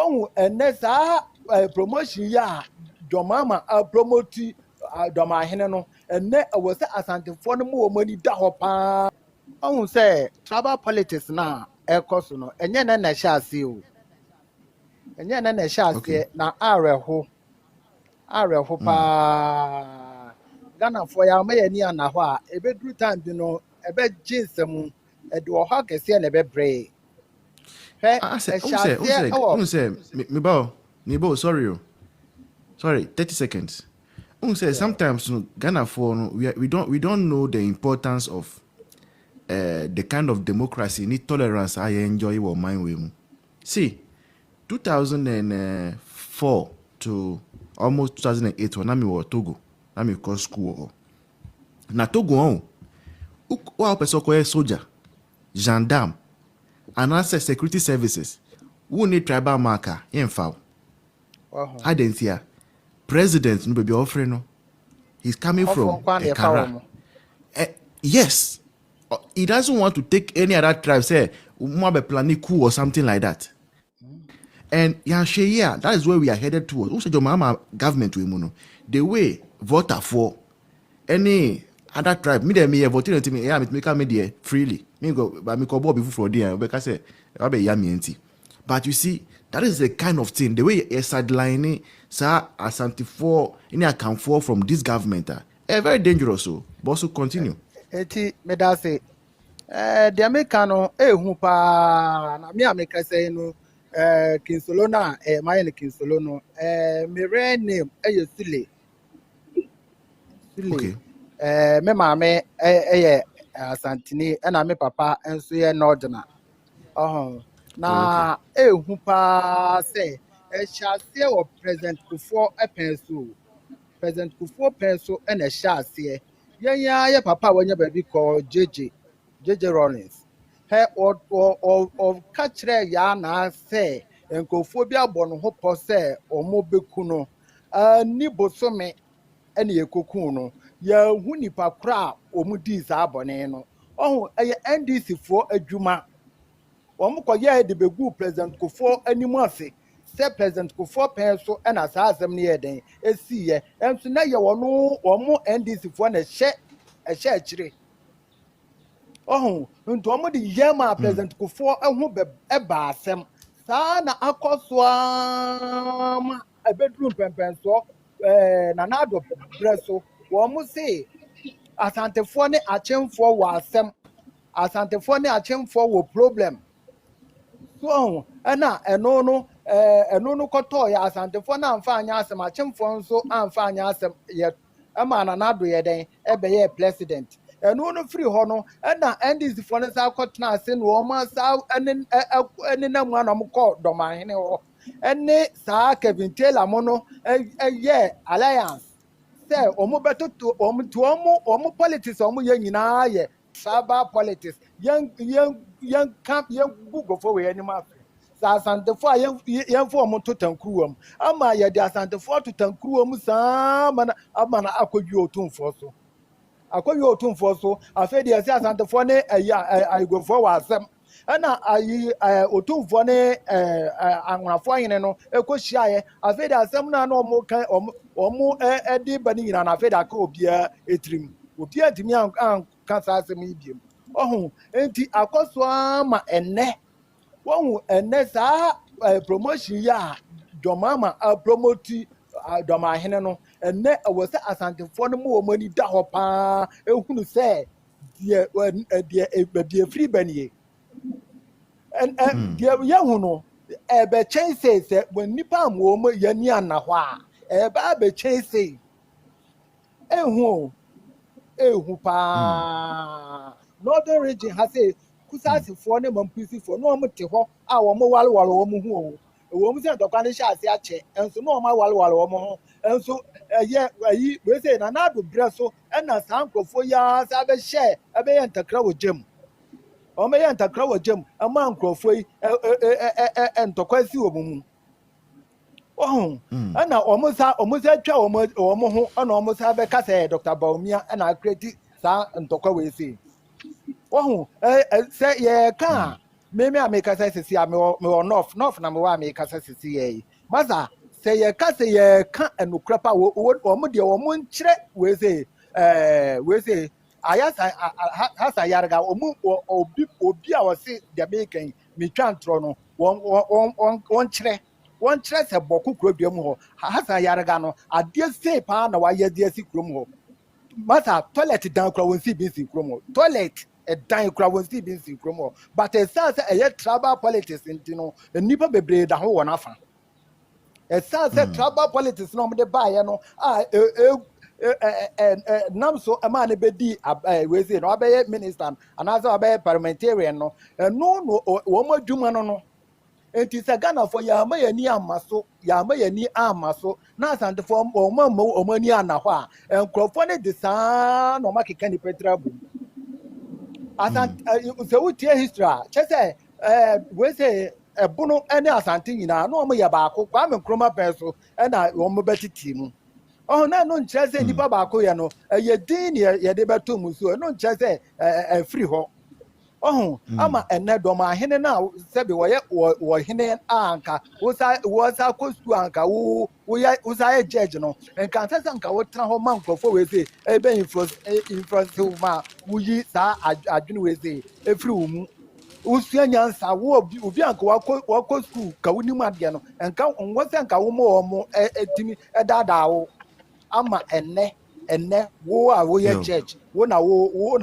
One and Nessa promotion ya Domama promote Dormanhene no and ne was Asantes for the more money dahopa. On say tribal politics now, Cosono, and yen and shall see you. And yen and shall see na Areho pa Ghana for ya may near Nahua, a bedroom time, you know, a bed jinsum, a do hawk a sea and a bed bray. I said, me bow, sorry, 30 seconds. Sometimes Ghana for we don't know the importance of the kind of democracy need tolerance I enjoy or mind with. See, 2004 to almost 2008 when I was Togo, I go school. Na Togo on, who person soldier, gendarme, and answer security services. Who need tribal marker in foul. I didn't see president no be offering no. He's coming from Ekara. Yes. He doesn't want to take any other tribe, say, Mwabe Planiku or something like that. And yeah, that is where we are headed towards. Also, your Mahama government, the way voter for any other tribe, me voting to me, yeah, me come there freely. Me go, but me go before for there, because say, but you see, that is the kind of thing, the way a sidelining, sir, Asantes for any account for from this government, very dangerous. So, but also continue. Eti me da say the Americano hupa na me America say no Kinsolo na my Kinsolo no me real name Sule. Okay. Me mama Asantini and me papa enso ye Northern. Na hupa say shall say or present before a pencil. President Ofui pencil and a shall say yeah, papa when your baby called JJ Rollins. He or catch ya na say and go phobia bon hopo say or mobekuno. Nibo some any a cocoon. Ya hunipa cra or mudis aboneno. Oh, a NDC for a juma. Omko ye de begu President Ofui any mercy. Say President Ofui pencil and as them near den. See ye, and so now you no or more NDC for a share chire. Oh, into the Yama President Ofui and who be a bassem. Sana akoswam a bedroom penso, nanado bresso, one must say, Asante Fone a chem for was some Asante Fone a chem for problem. So, and no, koto ya Asante Fone and fanya some a chem for so and fanya some yet a man another yet a president. And no free honor, and this for us our cotton send woman south and then one of called Dormanhene and Sir Kevin Taylor Mono alliance. Say, better to omo politics, young tribal politics, young camp, young Google for any master. Asante for young form to Tankruum. Ama ya the Asante for to Tankruum, some amana akwoju otun for so. Akwoju otun for so. Afedi ya Asante for ne I go forward some. Ana ayi otun for ne anwafo yin no ekohia ye. Afedi asem na no mo kan omo edi bani yin na afedi aka obia etrim. Obia timi an kan sa asem ibiem. Ohun enti akoso ama enne one and Nessa promotion ya Domama promote Dormanhene no and ne was Asantes for the more money dahopa who say dear free benny and dear young ebe chain says when nipa woman yania na hwa ebe chain say pa Northern region has a kusasi for ne mampisi for no mte ho a wo mo walwalo wo mu hu o wo mu se dokwa ne sha ase ache enso no ma walwalo wo mo ho enso ayi we say na na do breso e na sankrofo ya sa be share e be yentakra wo gem o me yentakra wo gem ama nkrofo yi entokwa si wo mu oh na o mo sa twa wo mo ho na o mo sa be ka say Dr. Baumia na create sa ntokwa we say oh say ye ka me make us say me north na me wa make us say maza say ye ka and crapa wo mo de wo mo nkyere we say ayasa hasa yarga obi a wo se de make me twantro no won kyere se boku kurodua mu ho hasa yarga no ade sei pa na wa ye de si kurom ho masa toilet dan kura won si bi si kurom ho toilet dan kura won si bi si kurom ho but e say tribal politics ntino nipa bebre da ho won afa say tribal politics no de ba ye no nam so ama ne bedi we say no abaye minister and also abaye parliamentarian no no wo mo dwuma no enti se Ghana for ya ma yani amaso na Asante for o ni anaho a enkrofo ne de saa no makeka ni petra bu Asante se utie history che se we say ebunu ene Asante nyina no mo ya baako kwa me kroma peso na wo mo betiti mu na no nkyere se nipa baako ye no ye din ye de beto mu so no nkyere se free ho ama ene Dormanhene na sebe wo hene anka wo sa kostu anka wo ya judge no enka sasa anka wo tra ho mankofo we say ebe influence ma wo yi sa adwene we say efri wo mu usua nyansa wo obi anka wo ko school ka wo ni mu ade no enka wo se anka wo mo etimi edada wo ama ene wo a wo ya judge wo na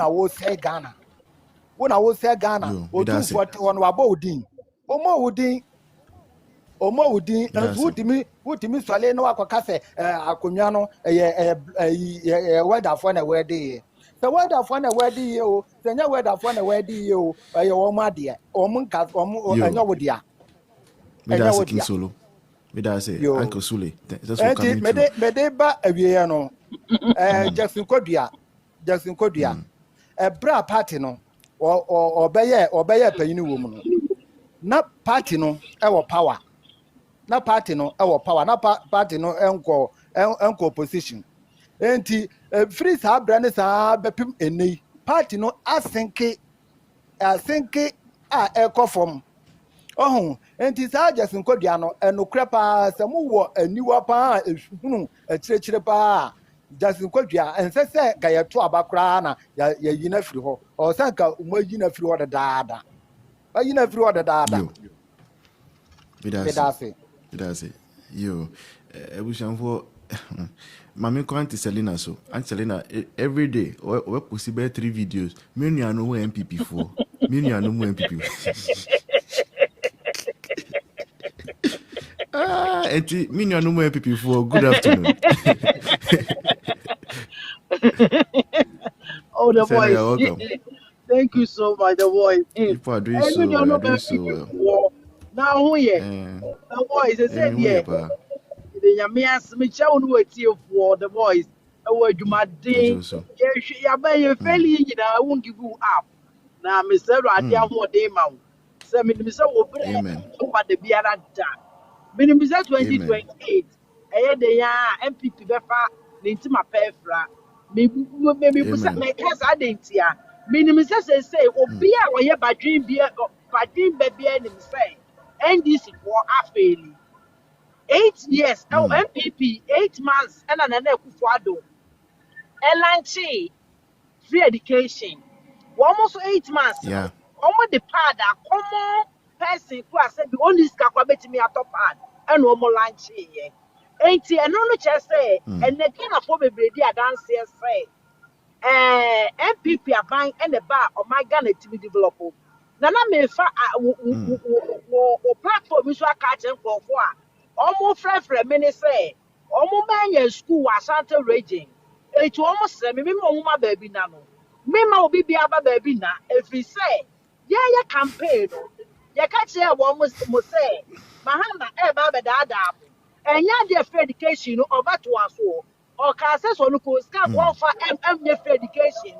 wo say Ghana wona wo say Ghana odu for on wa bodin omo udin wutimi swale no akoka se akonwa no weather for na weather the weather for na weather o se nya weather for na weather o wo ma de o mo nka o mo anya wo dia enya wo dia solo me da say Uncle Sule that's what coming me de ba awie no Jackson Kodua bra party no obeye panyini wo mu no na party no e wo power na party no enko opposition enti free sa bra ne sa bepim enei party no asenke ekofom enti sa Jackson Kodua no enokra pa se mu wo aniwa pa ehunu akirechire pa Jackson Kodua ensese ga yeto abakra na ya yina firi ho o sanka umo yina firi ho dadaada yina firi ho dadaada bidase yo ebushanfo mami ko anti Selena so anti Selena every day we possible 3 videos me nua no MPP for me nua no MPP enti me nua no MPP for good afternoon. Oh, the voice. Thank you so much, the voice. People are doing so well. Now, who ye? The voice is said, yeah. The Yamias, Michel, who is here for the voice. I would do my day. Yeah, by fairly, I won't give you up. Now, Mr. Radia, what day, mount. Some in Mr. Amen. Over the Biara. Minimum 2028. I had the MPP Befa, the Intima Pefra. Maybe my case identity. Minimum say, Obia or ye badrin beer, badrin baby, and say, and this for a fairly 8 years. Oh, MPP 8 months, and another Kufuado. Elanchi free education. Almost 8 months. Yeah. Almost the part that common person who has said the only scapabet me at top part and no more lunch here. Ain't and no just say, and the kind of home baby dance here say, MPP are buying and the bar of my Ghana to be developed. Nana me fa platform is what catching for almost friend many say, almost man school was Asantes raging. It almost say, me, my baby nano. Me, my baby, baby na. If we say, yeah, campaign, ya catch here almost say, Mahama AGAIN. And yeah, free education over to us or classes on the coast can go for free education.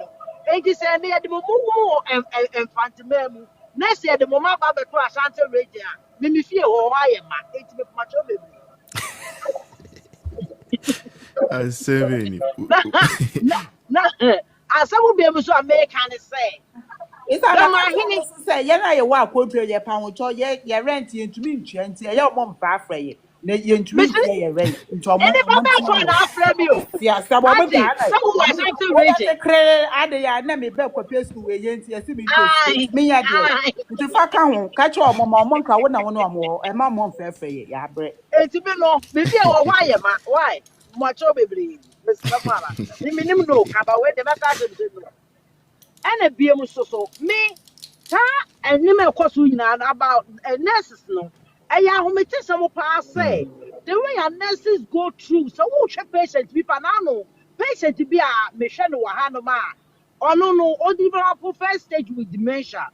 And he said, near the Mumu and Fantimemu. Next year, the Mama Baba to Asantes Radio. Mimi fear or I am it with much of it. I say, As I will be able to American say, It's a say, yeah, you walk over your pound, your rent into me, and your mom far from you. You to me, your rent into a Anybody for an after yes, some woman Auntie, some who are something region. I never bet for place to wait, yes, me, I did. If I can't catch your mamma, monk, I wouldn't want more, and my mom fair for you, yeah, bread. It's been no, maybe why am I? Why? Much baby, Miss Mamma. You mean him no, about where the matter no. And a BM so me, sir, and you may cost you about nurses no. I am who some pass say the way our nurses go through. So who check patient be panano, patient to be a mission or hanoma. Or no, or develop first stage with dementia.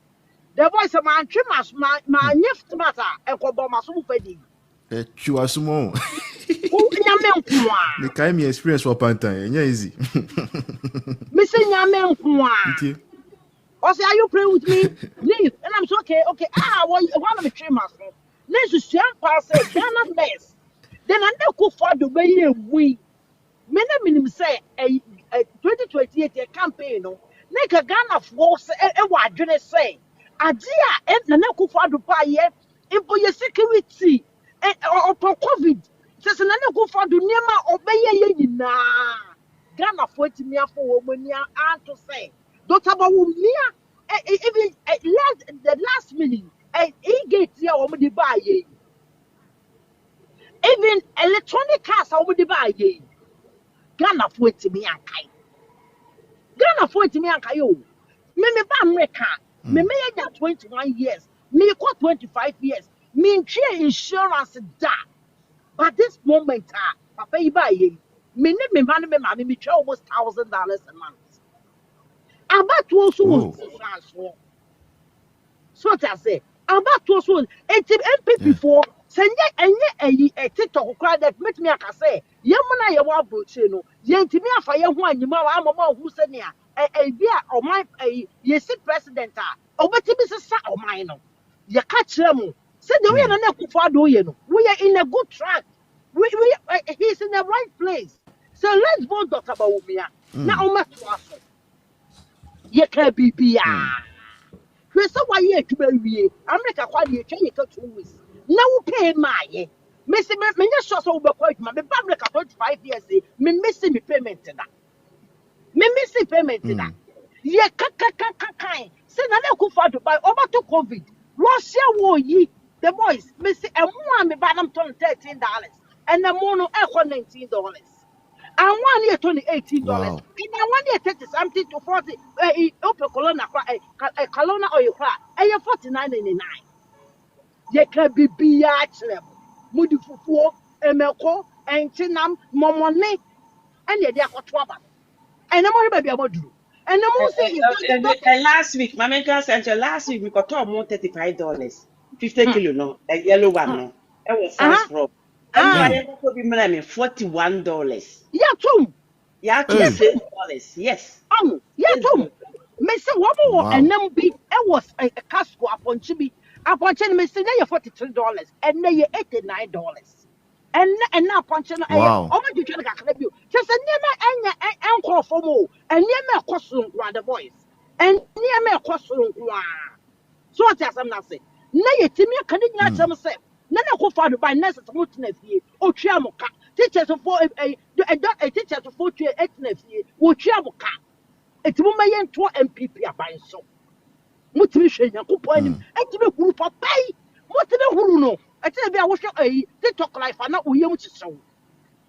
The voice of my trimmers, my gift matter, and Kobama so fedi. Chuasumo. Who yamen Me kind me experience for pantai. Yeah, easy. missing yamen. Or say, are you praying with me? Leave. And I'm so okay. One of the trimmers. Let's just pass it. Ghana mess. Then I know who for the way we. Many say a 2028 campaign. No, make a Ghana force a word. You say, Adia and the Naku for the pie. Impo your security or COVID. Says an Naku for the Nema obey na. Ghana 40 me for woman and to say. Don't about even the last minute. He get here over the buy. Even electronic cars over the buy. Ghana 40 me and Kai. Ghana 40 me and Kayo. Me ba America. Me 21 years. Me got 25 years. Me insurance da. But this moment, Papa, you buy ye. Me money, me almost $1,000 a month. About to also so what I say. About to also, MP before. Send a TikTok crowd that met me. I can say, Yamana, you want Bruchino. Yentimi, if I am one, you know, I'm a who said near a beer or my yes, president. Or what is a sa or mine? You catch them. Said the way and I for doing. We are in a good track. He's in the right place. So let's vote Dr. Bawumia. Now, I'm at Wasso. You can't be. Kwesa wa ye atuma wie America kwa de atwa ye ka 2 weeks na wo pay my me se me nya sure so wo be kwa atuma me ba America 25 years me miss me payment da me miss payment da ye ka se na na ku fa Dubai over to COVID Russia wo yi the boys me se emu a me ba nam ton $13 and the mono $19 and 1 year $18. Wow. And 1 year 30 something to 40. Open colonna a colonna or you cry. And you're 49.99. You can be biatchlem. Moody Fufu, Emelco, and Chinam, Momone, and yet they are trouble. And I'm only baby about you. And I'm also saying, last week, my mentor sent you last week, we got more $35. 50 kilo, no, a yellow one, no. That was first problem. And I could be $41. yeah, too. Yeah, $6. Yes. Yeah, too. Mister Wobble and then be it was a casco upon Chibi. Upon Chen, Mister, they $43 and they $89. And now punching Wow. over to you. Just a near my uncle for more and near my costume, the voice. And near my costume. So what I'm not saying. Nay, Timmy, can you not tell myself? None of father by nurses, Mutinefie, or Chiamoka. Teachers of a teacher to 48 nephew, or Chiamoka. It will may enter MPP by so. Motivation, a coupon, and to the group of pay. What the Huruno? I tell you, I wish a TikTok life are not young to show.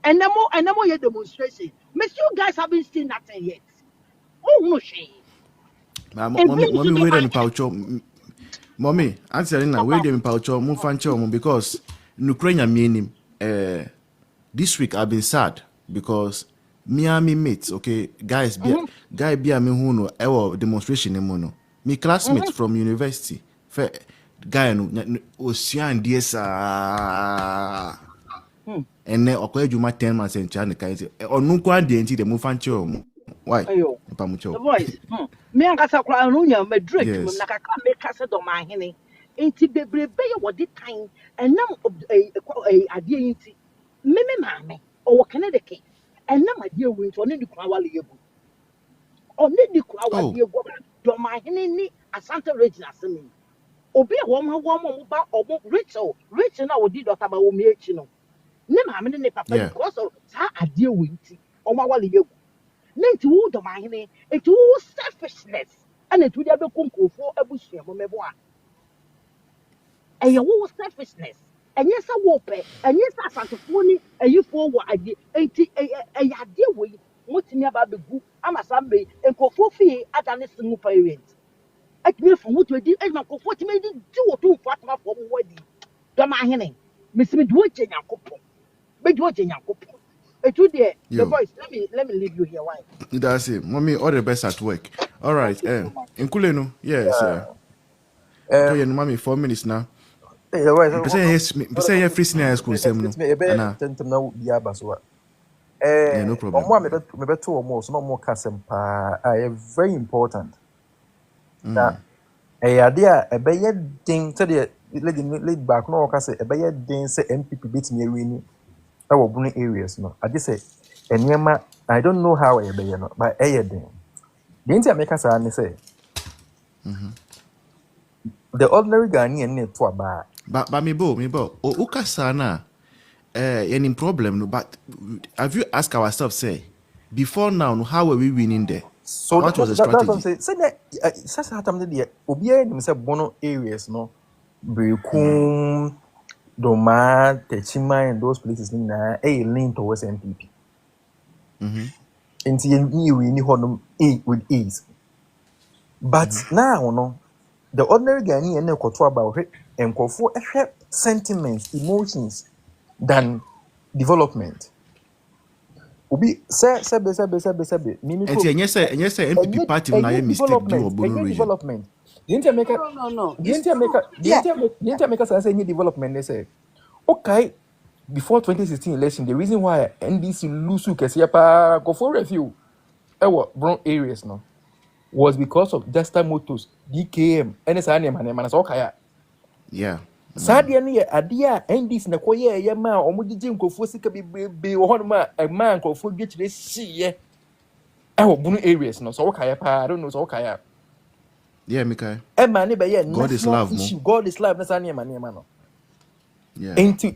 And no more yet demonstration. Miss, you guys haven't seen nothing yet. Oh, no shame. Mommy, wait on Paucho. Mommy, answering now, wait on Paucho, Mufancho, because Ukraine meaning this week I've been sad because Miami mates, okay, guys, guy be a me who know our demonstration mono. Me classmates from university, guy no Ocean DS and then okay, you might 10 months and China guys or no quite the entity the Mufancho. Why? The voice. Me and Casa Crown, Madrid, Naka make Casa Dormanhene. Ain't it be what did time and now of a idea. Meme mammy or Connecticut, and now my dear winter on the Crowley. On the Crowley, Dormanhene, Asante region asemi obi a wɔn ba ɔmo Rachel na odi dɔkta ba wɔn ekyi no ne maame ne papa because of saa adeɛ wɔ nti ɔmo awale yegu ne nti wo Dormanhene nti wo selfishness ɛna nti wo de abɛkɔ nkurɔfoɔ abusua mo mɛbo a ɛyɛ wo selfishness ɛnyɛ sɛ wo pɛ ɛnyɛ sɛ asantefoɔ ne ayifoɔ wɔ adeɛ nti ɛyɛ adeɛ wɔ yi motumi aba abɛgu ama saa mbɛ nkurɔfoɔ fie ada ne single parent atumi from what we did, and my comfort made it do to what my form wedding. Dormanhene, Miss Midwich and Yacopo. Midwich and Yacopo. The voice, let me leave you here. Why? That's it. Mommy, all the best at work. All right. Inkuleno, yes. Mommy, 4 minutes now. Say free senior school. No problem. Very important. Na idea a better thing to the lead back no case a better thing say MPP beat me win our Bruni areas no. I just say and I don't know how I be no but a thing. The Inter make us say the ordinary Ghanaian need to bar. But me bo o ukasana any problem no but have you asked ourselves say before now how are we winning there? So what was the strategy? Say that such a time the Obia himself bono areas no Brekum, Doma, Techima and those places in a lean towards MPP. And see we need honor with ease. But now no the ordinary Ghanaian no control about it and call for sentiments, emotions than development. Obi say mimi and yes sir MPP party na ye mistake do obono region development the Intermaker say any development they say okay before 2016 election the reason why NDC lose kese pa go for review brown areas no was because of Desta Motors DKM NSA name so okay yeah Sadia ni adia NDC na koye ye ma omugije nkofo sika bebe wo honma e ma nkofo gwechire hye bunu areas no so okay pa I don't know so okay yeah Mikai e ma ne be ye God is love issue God is love na sa ne ma no yeah enti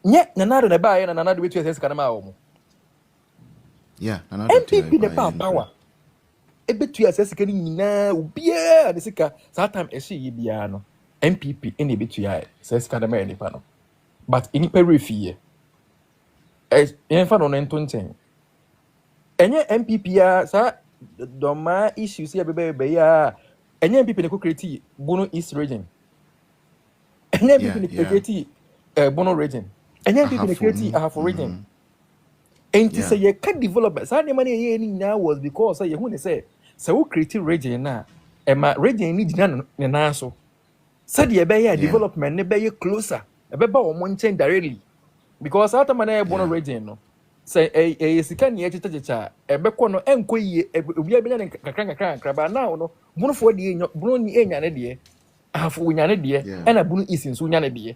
nye nanado na ba ye na nanado wetu ese kana ma wo mo yeah nanado MPP ne power e betu ese kana nyina obia ne sika sa time ese ye bia no MPP in the BTI says Cadama any panel. But in periphery, as infant on 2010. Any MPP, sir, Doma issues here, baby, any MPP in create Bono East region. Any MPP in create Bono region. Any MPP in create half region. And to say you can't develop, Sunday money now was because you want to say, so create region now, and my region needs none in answer. Said ye be development ne be closer e be ba o mo nchen directly because after man e bono region no say e sika ne echechecha e be ko no enko yie obi abenya ne kakra ba now no bono fo de bono ni enya ne de afo nya ne de e na bono isin so nya ne de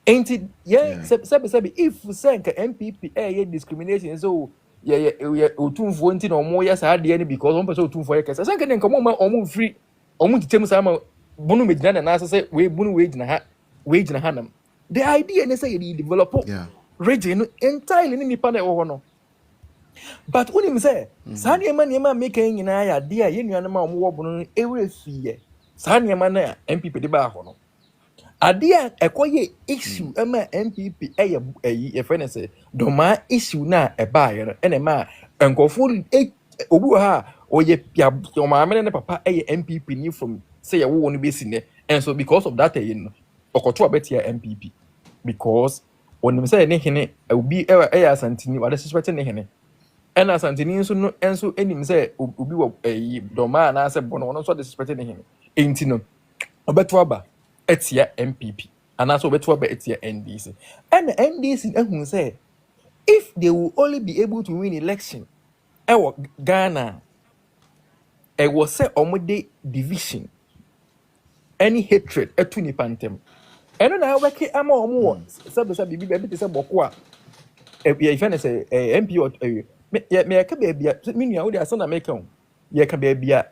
enti ye se if say nka MPP ye discrimination so ye otumfo nti na omo ya sa de ne because on person otumfo ye kesa se nka ne nka mo ma omo free omo titem sa ma bunu medina na nasa say we bunu we gina hanam the idea ne say you develop region entirely ni nipa na wo no but when him say sa niema make nyina ya de a ye nuane ma omo wo bunu ewe fiye sa niema na MPP de ba ho no ade a ekoye issue ama MPP ye friend say doma issue na e ba ye no ene ma enkofo obu ha oye pia o ma ne papa MPP ni from say you won't be seen there, and so because of that, you know, Okoto betia MPP because when you say anything, I will be a Asantini or the suspect anything. And Asantini so any say will be a Doma and I said, Bono, so the suspect anything. Ain't no, a betwaba, etia MPP, and also betwaba etia NDC. And the NDC who say if they will only be able to win election, Ghana, I was say omode division. Any hatred etu ni pantem eno na weke ama omo sabe bibi te se bokwa e ife na se MP me ka be bia me nua wo de asa na make on ye ka be bia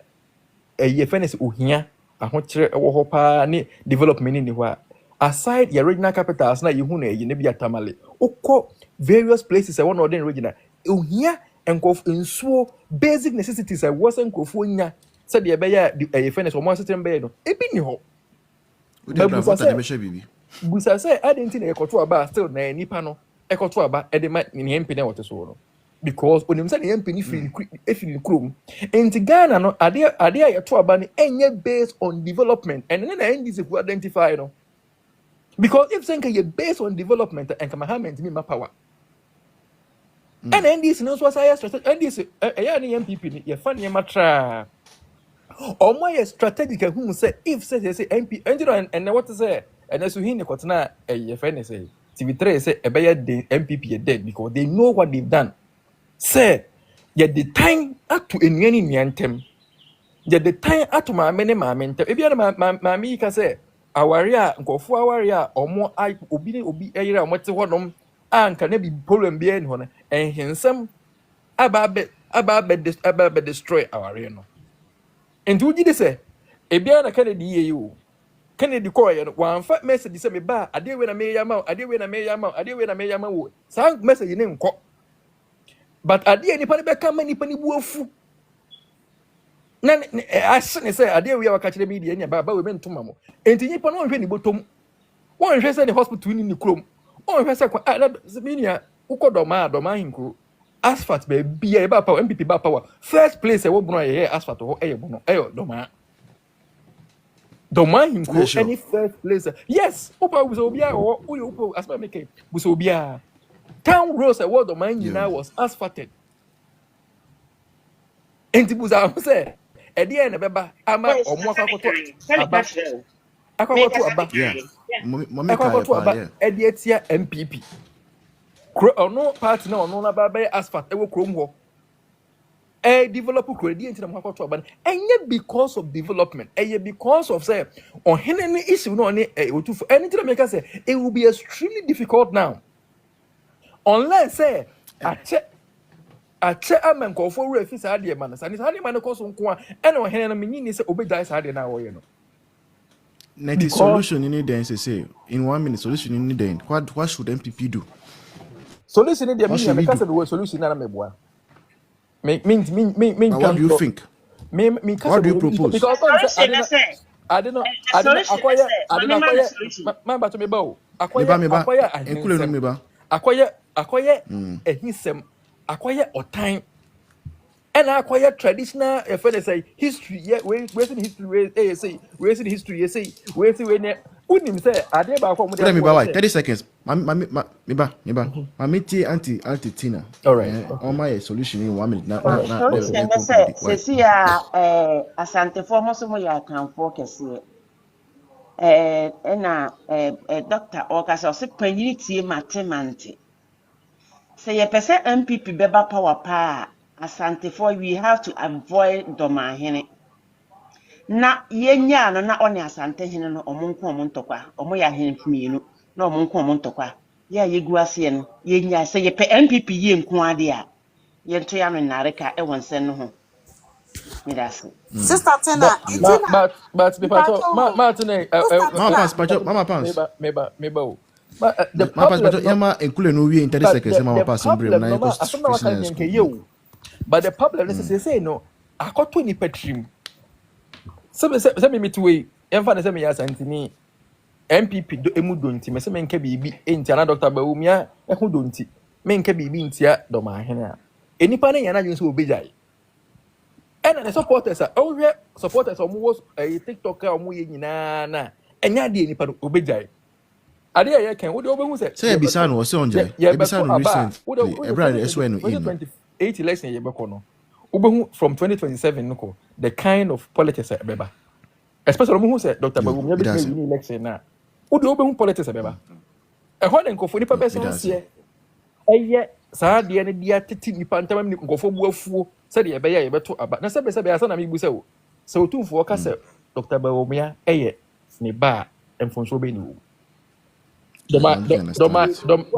e ife na se ohia ahokyere ɛwɔ hɔ paa ne development ni hɔ a aside your regional capitals na yehu na ɛyɛ ne bi atamale okɔ various places ɛwɔ na ɔden regional ohia nkof nsuo basic necessities ɛwɔ sɛ nkofo nya sɛ deɛ ɛbɛyɛ ɛyɛ fairness ɔmo asetem bɛyɛ no ebi ni hɔ busa sɛ adɛn na ɛkɔto aba still na nipa no ɛkɔto aba ɛde ma ne mpene wɔte so no because onim sɛ ne mpene firi krom enti Ghana no ade a yɛto aba no ɛnyɛ based on development and then NDC who identify no because if sɛ nka yɛ based on development and Mahama ntimi ma power and NDC no so say strategy NDC ɛyɛ ne MPP ni yɛfa ne ma tra ɔmo yɛ strategic who say if say MP engineer and what say and so he ne kɔtena ɛyɛ fɛ ne say TV3 say ɛbɛyɛ the MPP yɛ dead because they know what they've done say yɛ the time ato enuani nuantem yɛ the time ato maame ne maame ntem ebi na maame yi ka say aware a nkɔfo aware a ɔmo obi ne obi ɛyere a ɔmo te hɔ nom anka na bi problem bi ɛne hɔ no ɛhensɛm aba destroy aware no enti ugi de say ebi na Kennedy yɛ yi o Kennedy call you one fat message say me ba ade we na me yama wo sa message ne nko but ade nipa ne be ka ma nipa ne bu afu na asene say ade we waka kire media nya ba we mentoma mo enti nipa no hwe ni botom won hwe say the hospital ni krom won hwe say media uko doma hinkro asphalt be bia e ba power MPP ba power first place e wo bunu ye asphalt ho e ye bunu e doma Dormanhene go any first place. Yes, Opa was Obia or Uyo as my make was Obia. Town roads a word Dormanhene now was asphalted. And it was I say at the end of Beba Ama or Moka Edia MPP. No party no about asphalt ever chrome. A developer credit into the market and yet because of development, and yet because of say on any issue no any to anything to make us say it will be extremely difficult now. Unless say I check a man call for refuse idea man, and it's hardly man cause on and on hand meaning say obey dice idea now you know. The solution in the say in 1 minute solution in the what should MPP do? Solution in the meaning because the word solution na me boa. What do you think? What do you propose? Because I don't know. Acquire or time. And I acquire traditional history. Yeah, where's history? Where's history? Where's wouldn't say I did about 30 seconds. Mamiti anti Tina. All right. All my solution in 1 minute. See, Asante for most of my account focus here. Doctor Orcas or sick penity matemante. Say a percent MPP beba power pa Asante for we have to avoid Dormanhene. Na yenya no na one Asante hene no omonko omontokwa omo ya hene pmienu na omonko omontokwa ya yegu ase no yenya se ye pe MPP ye nko ade a ye nto ya no nareka e wonsen no ho me das Sister Tina but Martin Mama Pans meba the problem Emma include no we in 30 seconds Mama Pans but the problem is say no akoto ni petrim Sɛ me tuwe emfa na me ya santini MPP do emu donti me se me nka bibi enti ana Dr. Bawumia e ho donti me nka bibi ntia Dormanhene a enipa na yana dwen so obejai ena the supporters omo wo TikTok a omo ye nyina na enya de enipa do obejai ade ya kan wo de obehu se ebisa no wo se onje ebisa no recent every SW no 2028 election ye beko no Ubehu from 2027 no the kind of politics beba especially who said Dr. Bawumia be in election na ubehu politics beba e ho den kofo nipa person se eye saa de ne dia titi nipa ntamam ni nkofo bu afuo se de be ya ye beto aba na se be asa na me bu se o se otumfo ka se Dr. Bawumia eye ne ba emfonso be ni wo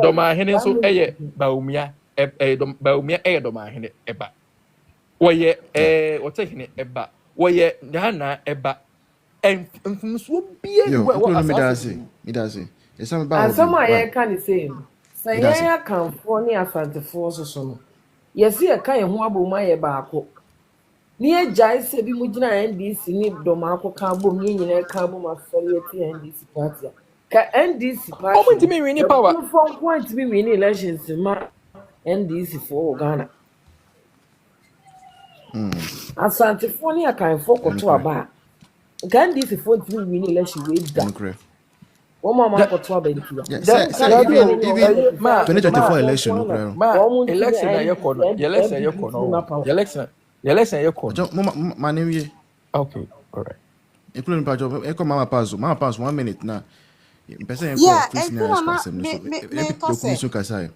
Dormanhene so eye Bawumia Bawumia eye Dormanhene eba Woye what's hine eba woye Ghana eba and mfumsuo bia ni Yo, what me assassin. that's it. It's something about And some hobby. I Why? can say, say, Me that's it. I can't for near Asantes no. Yes, here can you wabo my bako. Near Jai said, be mujina NDC, need Domako Cabo, meaning a cabo affiliate NDC party. Ka NDC Omo party. ntimi win The power. full from point to be winning elections in my NDC for Ghana. Asante for near can focus to a bar. Can this afford to be winning election with that? One more for 12 Yeah, That even ma 2024 election, no cry. election na yekono. Election yekono. Election yekono. My name Okay, all right. including Pajo, Echo Mama Paz, 1 minute now. Person Yeah, please and na then ask them so. me Kasai.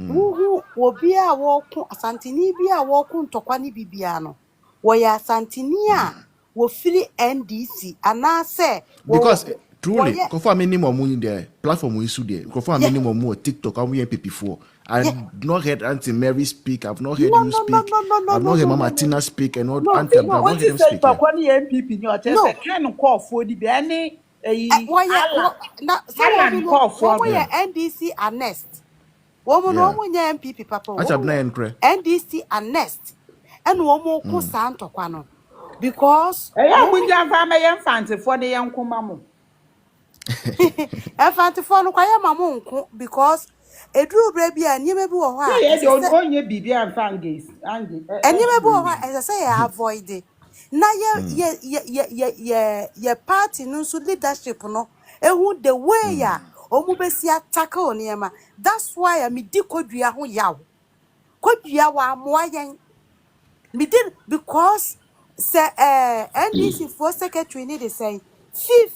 who will be a walk Santini be a walk on Tokwani Bibiano. Where Santinia will free NDC and I say, Because truly, confirm minimum money there. Platform we issue there. Confirm minimum more TikTok and we MP4. I've not heard Auntie Mary speak. I've not heard you speak. I've not heard Mama Tina speak and not Auntie. I've not heard them speak. No, MPP no chese can call for the any some call for NDC and Nest. Woman, MPP papa. NDC and Nest. And one more Santo Quano. Because munja fa me yemfante for the yanko mamu. Infante for no kwaya mamu because Edru baby and you may be a Yes, you only bibi and fangis. And you may be as I say, avoid it. Now, your party no so leadership no. And the way ya omubesia tackle niema. That's why I me dikodua ho yaw. Kodua wa moyen. Me did because say NDC for secretary need to say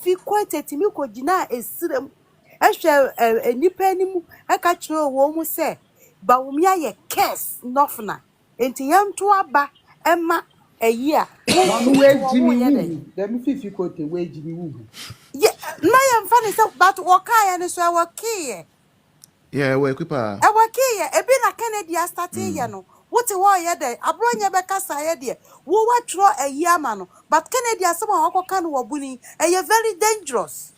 fi quantity me ko gina esirem. Ehwe enipa animu aka kire wo mu say ba wo mi aye case nofna. Enti yam to aba ema eyi a no way Jimmy Woo. Dem fi kote way Jimmy Woo. yeah, na yam fa ne say but wokai ne so e wokai Yeah, we equipa. e wokai e bi na Kennedy a start ye no what wo ye dey abronya be kasa ye dey wo watro eyi ama no but Kennedy asem a wokoka no wobuni e very dangerous.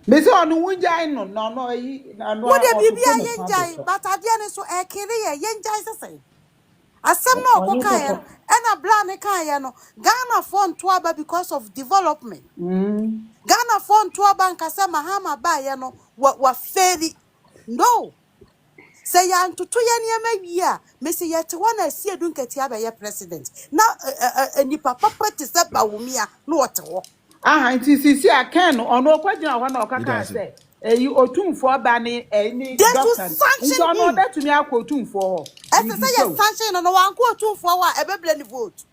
Me say onu wunjai no eyi na no. What dey bibia yenjai but ade ne so e kire ye yenjai sesai. Asem na okoka ye e na bla ne kan ye no Ghana fund to aba because of development. Ghana fund to aba nkasa Mahama ba ye no wa fairly no. Say ya ntutu ye niema wi a me say ye te wana asi edun kati aba ye president. Na nipa papa te se ba wumia na wote ho. Nti sisi akan no ono kwagina ho na okaka say eyi otumfo ba ni eni doctor. Nti ono betumi akotumfo ho. Ese say ye sanction no wanko otumfo wa ebeble ni vote.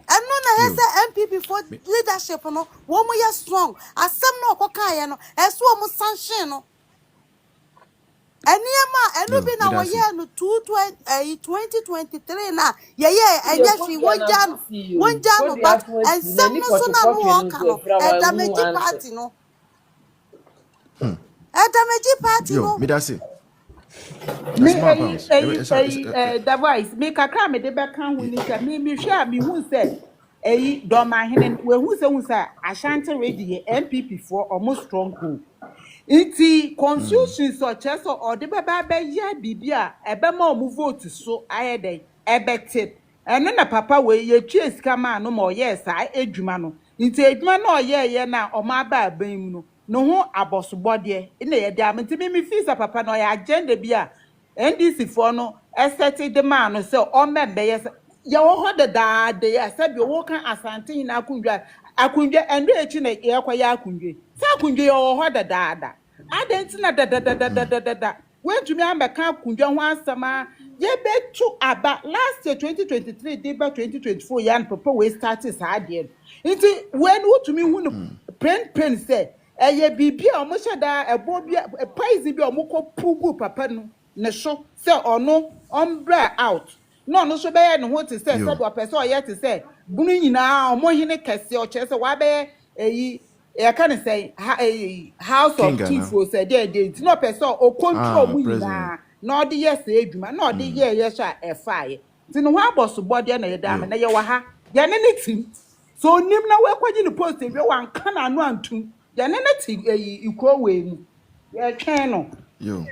And no na say MPP for leadership no wo mo ye strong. Asem na okaka ye no eso mo sanction no. Eniema enu bi na wo ye no 2023 na ye enyefi wonja no but and some no so na no work no e damage party no e damage party no Me that's it. The voice me kakra me de be kan hu ni say me hwe me hu say Dormanhene we hu say Ashanti ready MPP for almost strong hold. Iti constitution so cheso or de baba be ya bibia ebe ma omu vote so ayede ebe tip eno na papa we ye tue sika ma no mo yes a edwuma no nti edwuma no ye na o ma ba ban mu no ho abosobode na ye de amenti mi fisa papa no ya agenda bia NDC for no eseti de ma no se o membe yes ye wo ho de da de ya sabi wo kan Asante na akundwa endo echi na ye kwa ya akundwe sa akundwe ye wo ho de da adenti na da when to me ambeka akundwa ho asama ye betu aba last year 2023 December 2024 yan papa we started sa ade nti when to me hu no pen say ye bibia o mo sheda ebo bia poison bia o mo ko pugu papa no ne so say ono ombra out no so be ye ne ho te say do person o ye te say bunu nyina o mo hene kese o che say wa be eyi I can say house of chief for said it's no person or control na no the yes eduma no the yes a fire. Tin ho aboso body na ye dam na ye wa ha ye ne team So nim na we kwaji ni post e wan kan anu antum. Ya ne ti ikro we mu. Ya twen no. Yo.